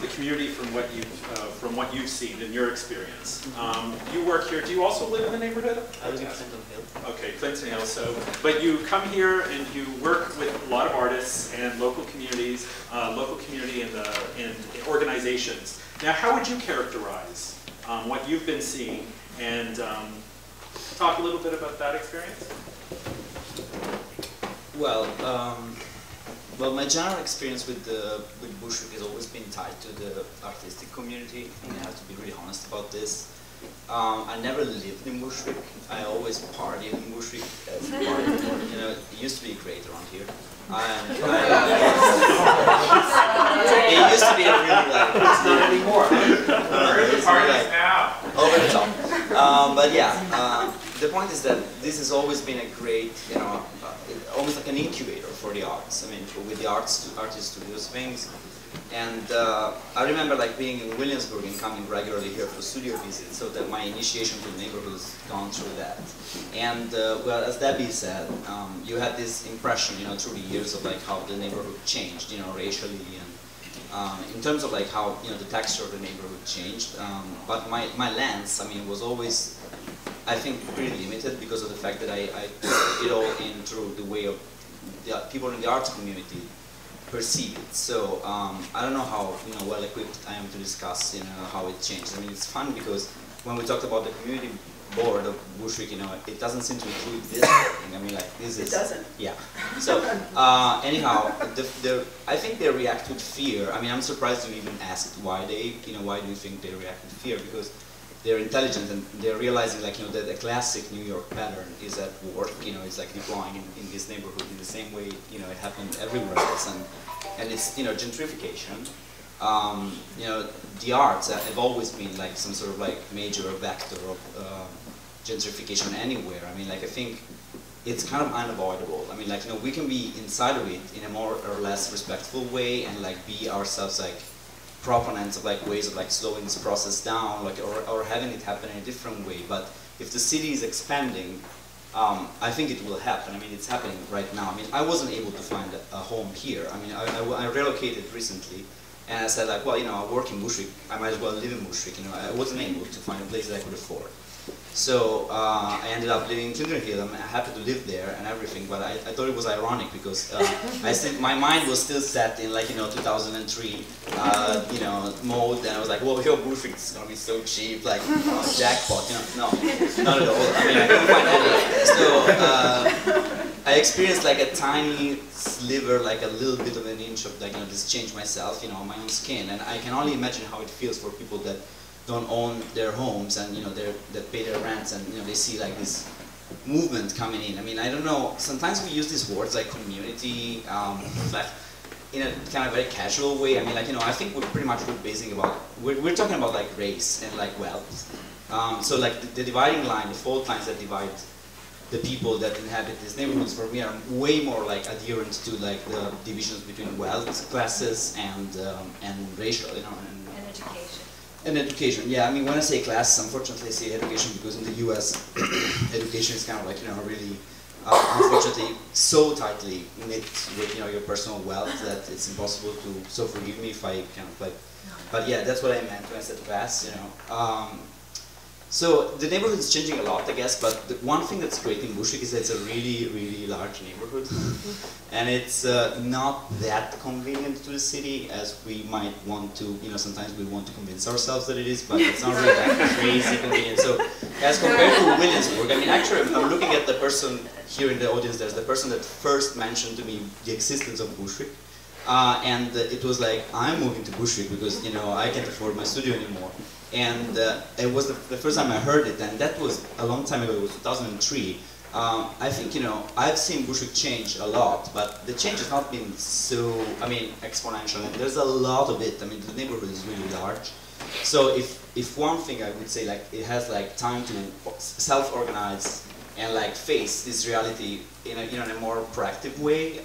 the community from what you've seen in your experience. You work here. Do you also live in the neighborhood? I live in Clinton Hill. Okay, Clinton Hill. So, but you come here and you work with a lot of artists and local communities, local community and organizations. Now, how would you characterize what you've been seeing, and talk a little bit about that experience? Well, well, my general experience with Bushwick has always been tied to the artistic community, and I have to be really honest about this. I never lived in Bushwick. I always partied in Bushwick as part of, you know, it used to be great around here. And it used to be a really like, it's not anymore. It's like now. Over the top. But yeah, the point is that this has always been a great, you know, almost like an incubator for the arts. I mean, with the artists to do those things. And I remember like being in Williamsburg and coming regularly here for studio visits, so that my initiation to the neighborhood has gone through that. And well, as Debbie said, you had this impression, you know, through the years of like how the neighborhood changed, you know, racially and in terms of like how, you know, the texture of the neighborhood changed. But my lens, I mean, was always, I think, pretty limited because of the fact that I took it all in through the way of the people in the arts community perceive it. So I don't know how, you know, well equipped I am to discuss, you know, how it changed. I mean, it's fun because when we talked about the community board of Bushwick, you know, it doesn't seem to include this thing. I mean, like this is. It doesn't. Yeah. So anyhow, I think they react with fear. I mean, I'm surprised you even asked why they, you know, why do you think they react with fear? Because they're intelligent and they're realizing, like, you know, that the classic New York pattern is at work. You know, it's like deploying in this neighborhood in the same way, you know, it happened everywhere else, and it's, you know, gentrification. You know, the arts have always been like some sort of like major vector of gentrification anywhere. I mean, like, I think it's kind of unavoidable. I mean, like, you know, we can be inside of it in a more or less respectful way and like be ourselves like proponents of like ways of like slowing this process down, like, or having it happen in a different way. But if the city is expanding, I think it will happen. I mean, it's happening right now. I mean, I wasn't able to find a home here. I mean, I relocated recently, and I said, like, well, you know, I work in Bushwick, I might as well live in Bushwick. You know, I wasn't able to find a place that I could afford. So I ended up living in Clinton Hill. I'm happy to live there and everything, but I thought it was ironic because my mind was still set in, like, you know, 2003, you know, mode, and I was like, well, yo, Bushwick is gonna be so cheap, like, jackpot, you know. No, not at all. I mean, I couldn't find any. So I experienced like a tiny sliver, like a little bit of an inch of, like, you know, this change myself, you know, on my own skin, and I can only imagine how it feels for people that don't own their homes and, you know, that pay their rents, and, you know, they see like this movement coming in. I mean, I don't know, sometimes we use these words like community, like in a kind of very casual way. I mean, like, you know, I think we're pretty much we're talking about like race and like wealth. So like the dividing line, the fault lines that divide the people that inhabit these neighborhoods for me are way more like adherent to like the divisions between wealth classes and racial, you know, and education. And education, yeah. I mean, when I say classes, unfortunately I say education because in the U.S. education is kind of like, you know, really, unfortunately, so tightly knit with, you know, your personal wealth that it's impossible to. So forgive me if I kind of like, but yeah, that's what I meant when I said class, you know. So the neighborhood is changing a lot, I guess, but the one thing that's great in Bushwick is that it's a really, really large neighborhood. And it's not that convenient to the city as we might want to, you know, sometimes we want to convince ourselves that it is, but it's not really that crazy convenient. So as compared to Williamsburg, I mean, actually, I'm looking at the person here in the audience, there's the person that first mentioned to me the existence of Bushwick. And it was like, I'm moving to Bushwick because, you know, I can't afford my studio anymore. And it was the first time I heard it, and that was a long time ago, it was 2003. I think, you know, I've seen Bushwick change a lot, but the change has not been so, I mean, exponential, and there's a lot of it. I mean, the neighborhood is really large. So if one thing I would say, like, it has like time to self-organize and like face this reality in a, you know, in a more proactive way,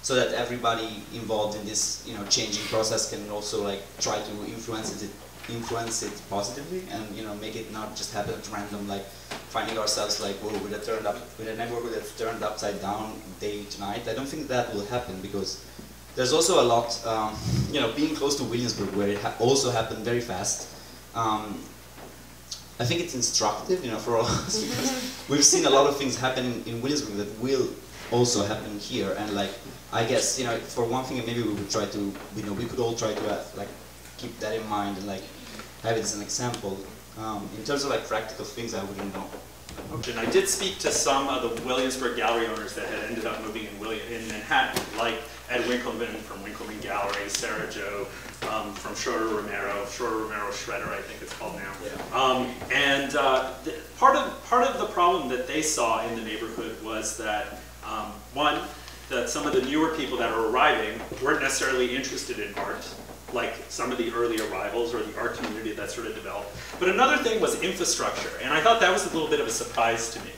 so that everybody involved in this, you know, changing process can also like try to influence it positively, and, you know, make it not just happen at random, like finding ourselves like, whoa, with a neighborhood that's turned upside down day to night. I don't think that will happen because there's also a lot, you know, being close to Williamsburg, where it also happened very fast. I think it's instructive, you know, for all of us, because we've seen a lot of things happen in Williamsburg that will also happen here. And like, I guess, you know, for one thing, maybe we would try to, you know, we could all try to like keep that in mind and like have it as an example. In terms of like practical things, I wouldn't know. Okay, and I did speak to some of the Williamsburg gallery owners that had ended up moving in Manhattan, like Ed Winkleman from Winkleman Gallery, Sarah Jo from Schroeder Romero Shredder, I think it's called now. Yeah. Part of the problem that they saw in the neighborhood was that one, that some of the newer people that are arriving weren't necessarily interested in art, like some of the early arrivals or the art community that sort of developed. But another thing was infrastructure, and I thought that was a little bit of a surprise to me.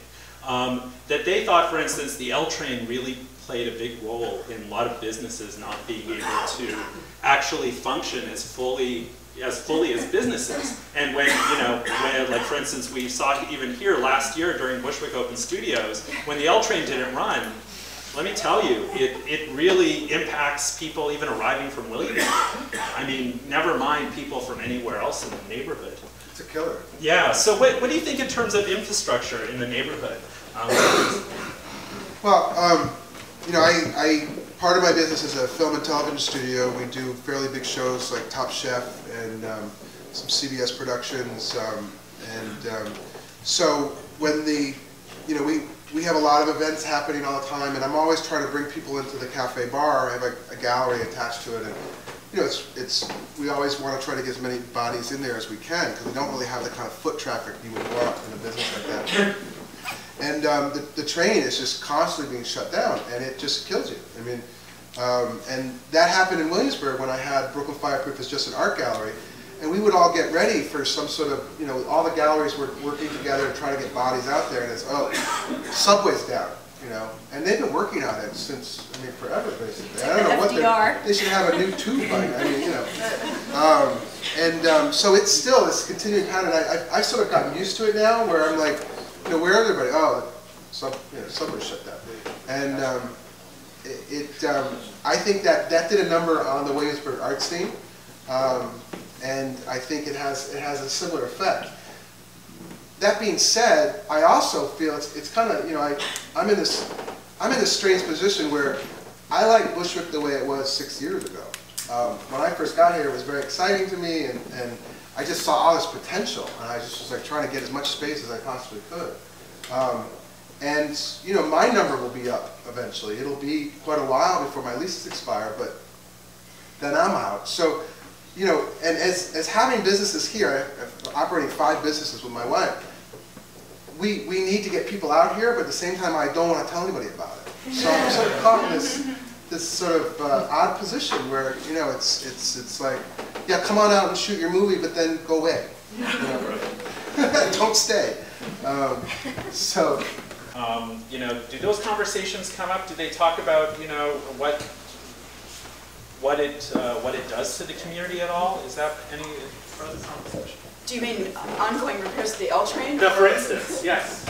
That they thought, for instance, the L train really played a big role in a lot of businesses not being able to actually function as fully as businesses. And when, you know, like for instance, we saw even here last year during Bushwick Open Studios, when the L train didn't run, let me tell you, it really impacts people even arriving from Williamsburg. I mean, never mind people from anywhere else in the neighborhood. It's a killer. Yeah, so what do you think in terms of infrastructure in the neighborhood? Well, you know, part of my business is a film and television studio. We do fairly big shows like Top Chef and some CBS productions. So when you know, we have a lot of events happening all the time, and I'm always trying to bring people into the cafe bar. I have a gallery attached to it, and you know, we always want to try to get as many bodies in there as we can, because we don't really have the kind of foot traffic you would want in a business like that. And the train is just constantly being shut down, and it just kills you. I mean, and that happened in Williamsburg when I had Brooklyn Fireproof as just an art gallery. And we would all get ready for some sort of, you know, all the galleries were working together to try to get bodies out there, and it's, oh, subway's down, you know. And they've been working on it since, I mean, forever, basically. I don't know what they should have a new tube by now, I mean, you know. So it's continuing pattern. I sort of gotten used to it now, where I'm like, you know, where is everybody? Oh, subway's shut down. And I think that did a number on the Williamsburg art scene. And I think it has a similar effect. That being said, I also feel it's kind of, you know, I'm in this strange position where I like Bushwick the way it was 6 years ago. When I first got here, it was very exciting to me, and I just saw all this potential, and I just was like trying to get as much space as I possibly could. And you know, my number will be up eventually. It'll be quite a while before my leases expire, but then I'm out. So, you know, and as having businesses here, I'm operating 5 businesses with my wife, we need to get people out here, but at the same time, I don't want to tell anybody about it. So I'm sort of caught in this sort of odd position where, you know, it's like, yeah, come on out and shoot your movie, but then go away. You know? Don't stay. You know, do those conversations come up? Do they talk about, you know, what it does to the community at all? Is that any part of the conversation? Do you mean ongoing repairs to the L train? No, for instance, yes.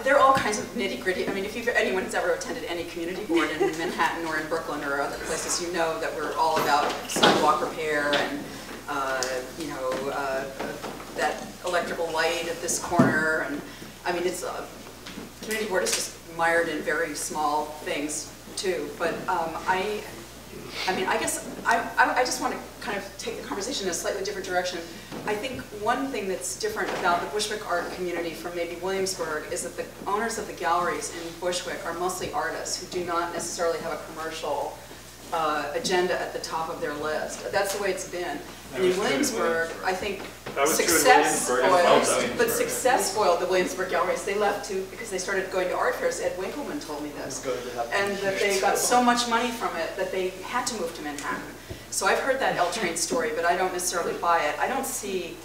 There are all kinds of nitty-gritty. I mean, if anyone has ever attended any community board in Manhattan or in Brooklyn or other places, you know that we're all about sidewalk repair and you know, that electrical light at this corner. And I mean, it's community board is just mired in very small things too. But I mean, I guess I just want to kind of take the conversation in a slightly different direction. I think one thing that's different about the Bushwick art community from maybe Williamsburg is that the owners of the galleries in Bushwick are mostly artists who do not necessarily have a commercial agenda at the top of their list. That's the way it's been. And in Williamsburg, I think success spoiled the Williamsburg galleries. They left because they started going to art fairs. Ed Winkleman told me this. And that they got so much money from it that they had to move to Manhattan. So I've heard that L train story, but I don't necessarily buy it. I don't see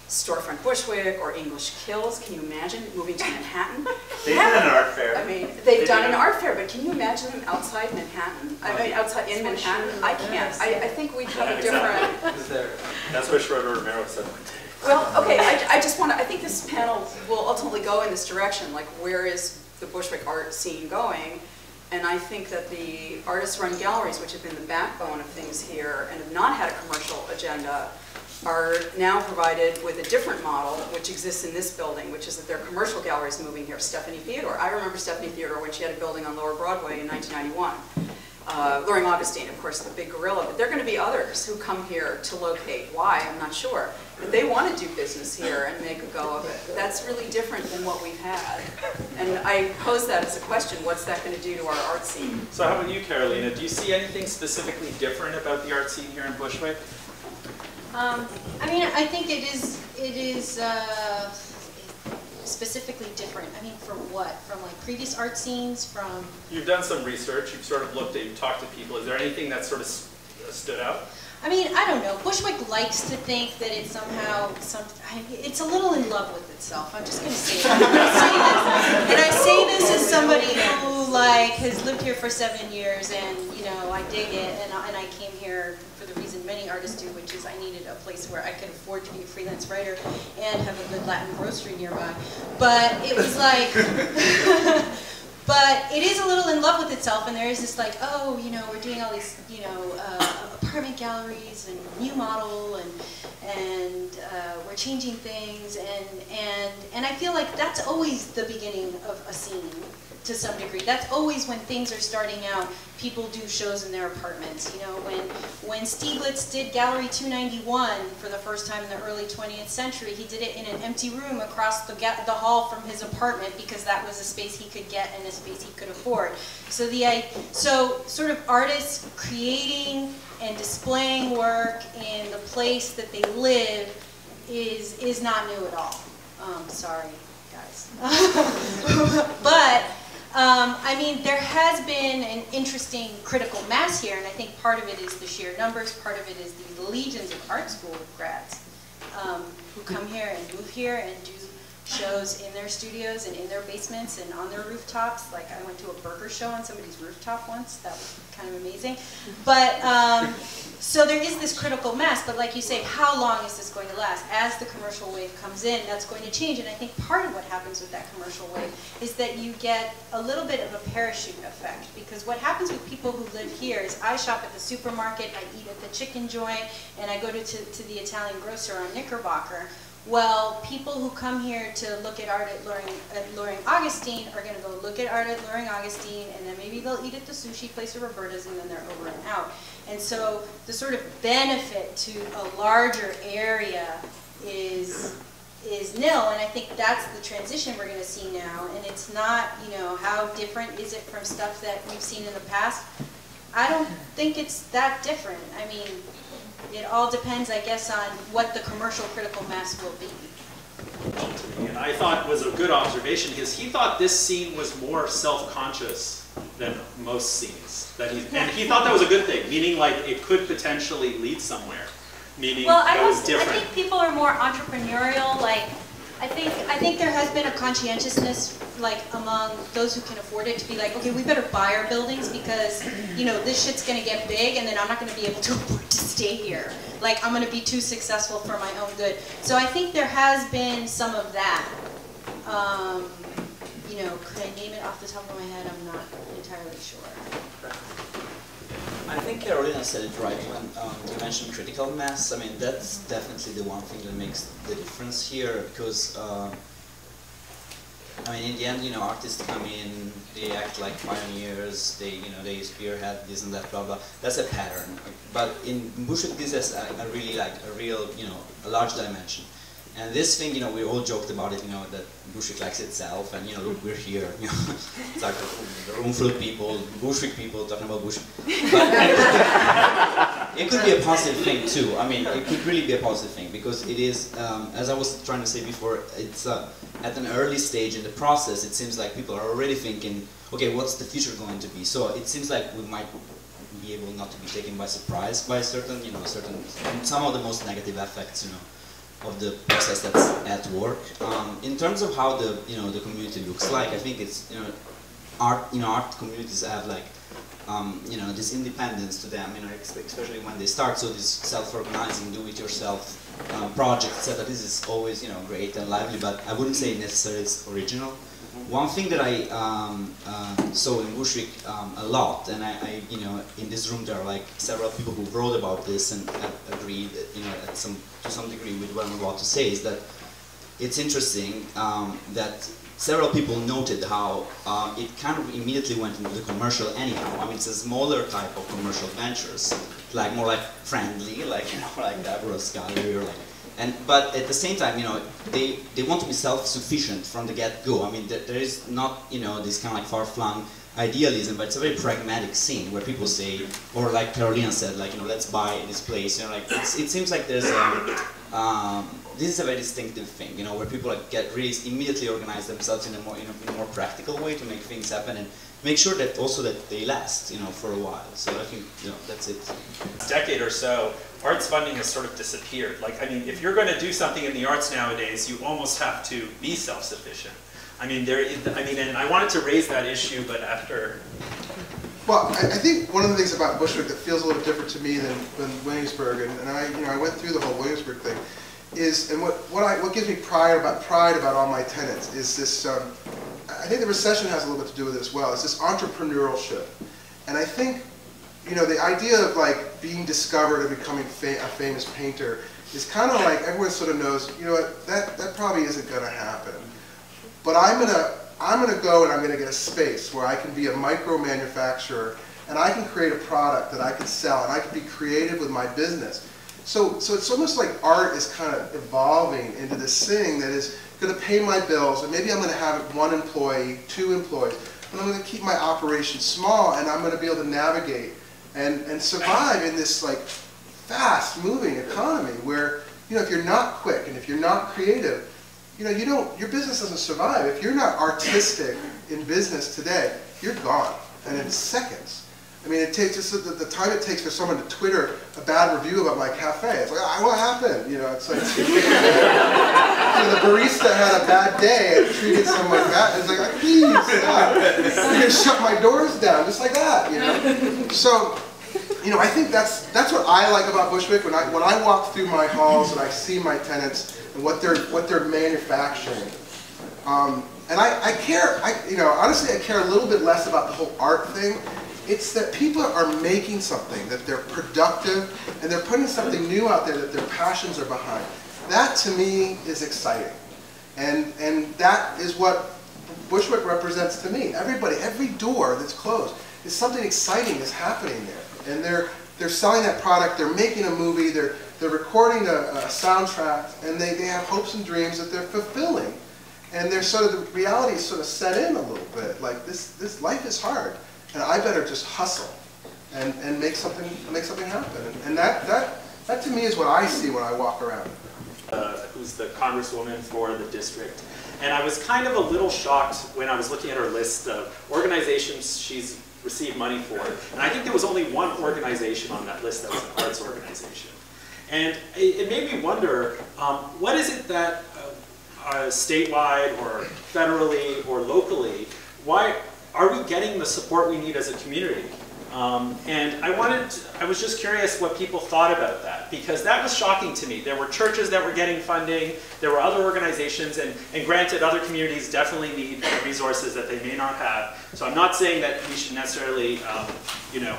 Storefront Bushwick or English Kills. Can you imagine moving to Manhattan? They did an art fair. I mean, they've done an art fair, but can you imagine them outside Manhattan? I mean, outside in Manhattan? I can't. I think we have a different... That's what Schroeder Romero said. Well, okay, I just want to, I think this panel will ultimately go in this direction, like where is the Bushwick art scene going? And I think that the artist-run galleries, which have been the backbone of things here and have not had a commercial agenda, are now provided with a different model, which exists in this building, which is that there are commercial galleries moving here. Stephanie Theodore. I remember Stephanie Theodore when she had a building on Lower Broadway in 1991. Loring Augustine, of course, the big gorilla, but there are going to be others who come here to locate. Why? I'm not sure. But they want to do business here and make a go of it. But that's really different than what we've had. And I pose that as a question, what's that going to do to our art scene? So how about you, Carolina? Do you see anything specifically different about the art scene here in Bushwick? I mean, I think it is specifically different. I mean, from what? From like previous art scenes, from... You've done some research, you've sort of looked at, you've talked to people. Is there anything that sort of stood out? I mean, I don't know. Bushwick likes to think that it's somehow, it's a little in love with itself. I'm just going to say that. And I say this as somebody who like has lived here for 7 years, and you know, I dig it, and I came here for the reason many artists do, which is I needed a place where I could afford to be a freelance writer and have a good Latin grocery nearby. But it was like, but it is a little in love with itself, and there is this like, oh, you know, we're doing all these, you know, apartment galleries and new model, and we're changing things, and I feel like that's always the beginning of a scene to some degree. That's always when things are starting out. People do shows in their apartments. You know, when Stieglitz did Gallery 291 for the first time in the early 20th century, he did it in an empty room across the hall from his apartment because that was a space he could get and a space he could afford. So so sort of artists creating and displaying work in the place that they live is not new at all. Sorry, guys. But I mean, there has been an interesting critical mass here, and I think part of it is the sheer numbers, part of it is the legions of art school grads who come here and move here and do shows in their studios and in their basements and on their rooftops. Like I went to a burger show on somebody's rooftop once. That was kind of amazing. But so there is this critical mass, but like you say, how long is this going to last? As the commercial wave comes in, that's going to change. And I think part of what happens with that commercial wave is that you get a little bit of a parachute effect. Because what happens with people who live here is I shop at the supermarket, I eat at the chicken joint, and I go to the Italian grocer on Knickerbocker. Well, people who come here to look at art at Loring Augustine are going to go look at art at Loring Augustine, and then maybe they'll eat at the sushi place at Roberta's, and then they're over and out. And so the sort of benefit to a larger area is nil, and I think that's the transition we're going to see now. And it's not, you know, how different is it from stuff that we've seen in the past? I don't think it's that different. I mean, it all depends, I guess, on what the commercial critical mass will be. And I thought was a good observation because he thought this scene was more self-conscious than most scenes. And he thought that was a good thing, meaning like it could potentially lead somewhere. Meaning that was different. I think people are more entrepreneurial. Like, I think there has been a conscientiousness, like among those who can afford it, to be like, okay, we better buy our buildings because, you know, this shit's gonna get big, and then I'm not gonna be able to afford to stay here. Like, I'm gonna be too successful for my own good. So I think there has been some of that. You know, could I name it off the top of my head? I'm not entirely sure. I think Carolina said it right when you mentioned critical mass. I mean, that's definitely the one thing that makes the difference here, because I mean, in the end, you know, artists come in, they act like pioneers, they spearhead this and that, blah blah. That's a pattern. But in Bushwick, this is a really like a real, you know, a large dimension. And this thing, you know, we all joked about it, you know, that Bushwick likes itself, and you know, look, we're here. You know, it's like a room full of people, Bushwick people talking about Bushwick. But it could be a positive thing too. I mean, it could really be a positive thing because it is, as I was trying to say before, it's at an early stage in the process. It seems like people are already thinking, okay, what's the future going to be? So it seems like we might be able not to be taken by surprise by certain, you know, some of the most negative effects, you know, of the process that's at work. In terms of how the, you know, the community looks like, I think it's, you know, art communities have like, you know, this independence to them, you know, especially when they start. So this self-organizing, do-it-yourself project, etc. This is always, you know, great and lively, but I wouldn't say necessarily it's original. one thing that I saw in Bushwick a lot, and I, you know, in this room there are like several people who wrote about this and agreed, you know, to some degree with what I'm about to say, is that it's interesting that several people noted how it kind of immediately went into the commercial anyhow. I mean, it's a smaller type of commercial ventures, like more like friendly, like, you know, like Deborah's Gallery or like. But at the same time, you know, they want to be self-sufficient from the get-go. I mean, there is not, you know, this kind of like far-flung idealism, but it's a very pragmatic scene where people say, or like Carolina said, like, you know, let's buy this place. You know, like it seems like there's this is a very distinctive thing, you know, where people like get really immediately organize themselves in a more practical way to make things happen and make sure that also that they last, you know, for a while. So I think, you know, that's it. A decade or so, arts funding has sort of disappeared. Like, I mean, if you're going to do something in the arts nowadays, you almost have to be self-sufficient. I mean, and I wanted to raise that issue, but after. Well, I think one of the things about Bushwick that feels a little different to me than Williamsburg, and I went through the whole Williamsburg thing, is, and what gives me pride about all my tenants is this. I think the recession has a little bit to do with it as well. It's this entrepreneurship, and I think, you know, the idea of like being discovered and becoming a famous painter is kind of like everyone sort of knows, you know what, that probably isn't going to happen. But I'm gonna go and I'm gonna get a space where I can be a micro manufacturer and I can create a product that I can sell and I can be creative with my business. So it's almost like art is kind of evolving into this thing that is going to pay my bills, and maybe I'm going to have 1 employee, 2 employees, but I'm going to keep my operation small, and I'm going to be able to navigate and survive in this like fast-moving economy where, you know, if you're not quick and if you're not creative, you know, your business doesn't survive. If you're not artistic in business today, you're gone, and in seconds. I mean, it takes just the time it takes for someone to Twitter a bad review about my cafe. It's like, oh, what happened? You know, it's like, you know, the barista had a bad day and treated someone bad. It's like, please stop. You're gonna shut my doors down, just like that. You know. So, you know, I think that's what I like about Bushwick. When I walk through my halls and I see my tenants and what they're manufacturing. And I care. You know, honestly, I care a little bit less about the whole art thing. It's that people are making something, that they're productive, and they're putting something new out there that their passions are behind. That, to me, is exciting. And that is what Bushwick represents to me. Every door that's closed is something exciting is happening there. And they're selling that product, they're making a movie, they're recording a soundtrack, and they have hopes and dreams that they're fulfilling. And they're sort of, the reality is sort of set in a little bit. Like, this life is hard. And I better just hustle and make something happen. And that to me is what I see when I walk around. Who's the congresswoman for the district. And I was kind of a little shocked when I was looking at her list of organizations she's received money for. And I think there was only 1 organization on that list that was an arts organization. And it made me wonder, what is it that statewide or federally or locally, why are we getting the support we need as a community? And I was just curious what people thought about that, because that was shocking to me. There were churches that were getting funding, there were other organizations, and granted, other communities definitely need resources that they may not have. So I'm not saying that we should necessarily, you know,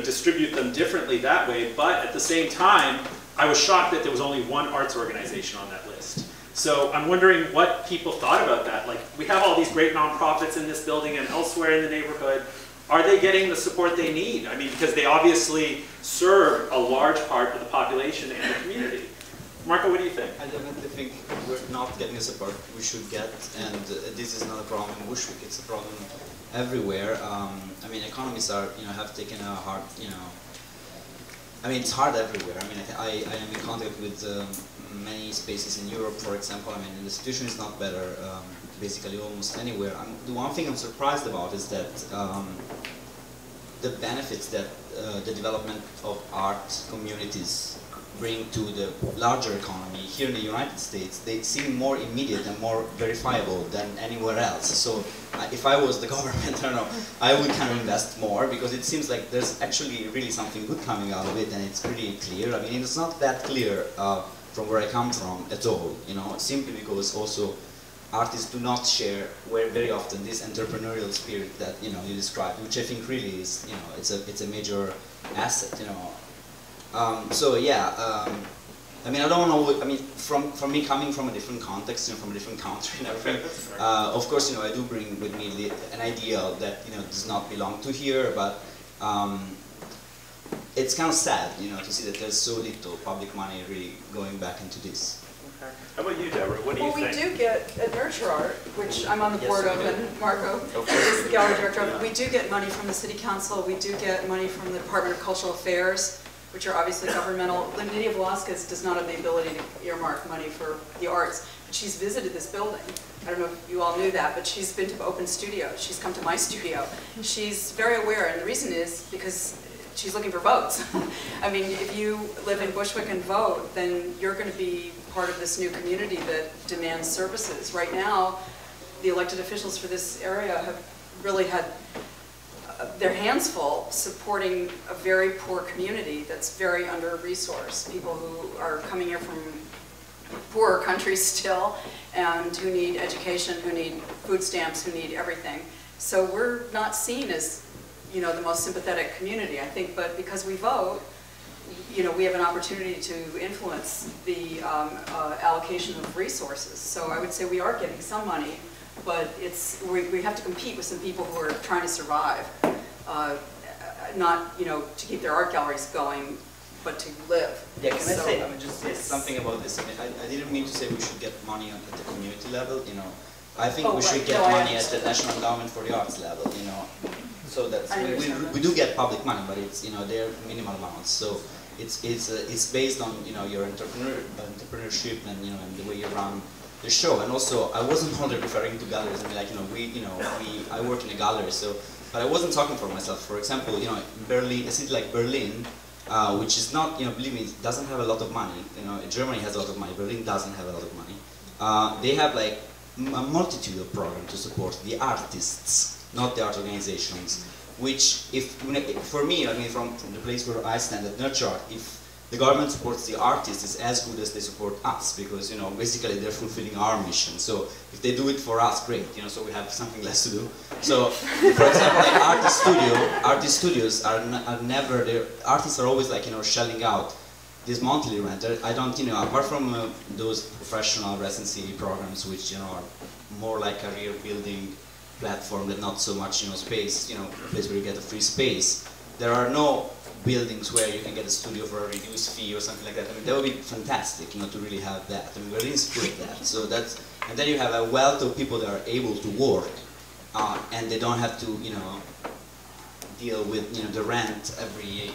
distribute them differently that way, but at the same time, I was shocked that there was only 1 arts organization on that list. So I'm wondering what people thought about that. Like, we have all these great nonprofits in this building and elsewhere in the neighborhood. Are they getting the support they need? I mean, because they obviously serve a large part of the population and the community. Marco, what do you think? I definitely think we're not getting the support we should get, and this is not a problem in Bushwick, it's a problem everywhere. I mean, economies are, you know, have taken a hard, you know, I mean, it's hard everywhere. I mean, I am in contact with many spaces in Europe, for example. I mean, the situation is not better, basically almost anywhere. The one thing I'm surprised about is that the benefits that the development of art communities bring to the larger economy here in the United States, they seem more immediate and more verifiable than anywhere else. So if I was the government, I don't know, I would kind of invest more, because it seems like there's actually really something good coming out of it, and it's pretty clear. I mean, it's not that clear from where I come from at all, you know, simply because also artists do not share very often this entrepreneurial spirit that you described, which I think really is it's a major asset. So yeah. I mean, I don't know. I mean, from me coming from a different context, from a different country and everything. Of course, I do bring with me an ideal that does not belong to here, but it's kind of sad, to see that there's so little public money really going back into this. Okay. How about you, Deborah? What do you think? Well, we do get at Nurture Art, which I'm on the board of, and Marco is the gallery director of. We do get money from the City Council. We do get money from the Department of Cultural Affairs, which are obviously governmental. Lydia Velasquez does not have the ability to earmark money for the arts, but she's visited this building. I don't know if you all knew that, but she's been to open studios. She's come to my studio. She's very aware, and the reason is because she's looking for votes. I mean, if you live in Bushwick and vote, then you're going to be part of this new community that demands services. Right now, the elected officials for this area have really had their hands full supporting a very poor community that's very under-resourced. People who are coming here from poorer countries still, and who need education, who need food stamps, who need everything. So we're not seen as the most sympathetic community, I think, but because we vote, we have an opportunity to influence the allocation of resources. So I would say we are getting some money, but we have to compete with some people who are trying to survive, not to keep their art galleries going, but to live. Yeah, can I say just say something about this? I mean, I didn't mean to say we should get money at the community level. I think we should get money at the National Endowment for the Arts level. So that's we do get public money, but it's they're minimal amounts. So it's based on your entrepreneurship and and the way you run the show. And also, I wasn't only referring to galleries. I mean, I work in a gallery, so but I wasn't talking for myself. For example, Berlin, a city like Berlin, which is not believe me, doesn't have a lot of money. Germany has a lot of money. Berlin doesn't have a lot of money. They have like a multitude of programs to support the artists, not the art organizations, which for me, I mean, from the place where I stand at Nurture Art, if the government supports the artists, it's as good as they support us, because, basically they're fulfilling our mission. So if they do it for us, great, so we have something less to do. So, for example, like artist studios are never, artists are always like, shelling out this monthly rent. I don't, apart from those professional residency programs, which, are more like career building platform that not so much space, a place where you get a free space. There are no buildings where you can get a studio for a reduced fee or something like that. I mean, that would be fantastic, to really have that. I mean, Berlin's good at that. So and then you have a wealth of people that are able to work, and they don't have to, deal with the rent every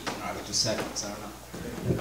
2 seconds. I don't know.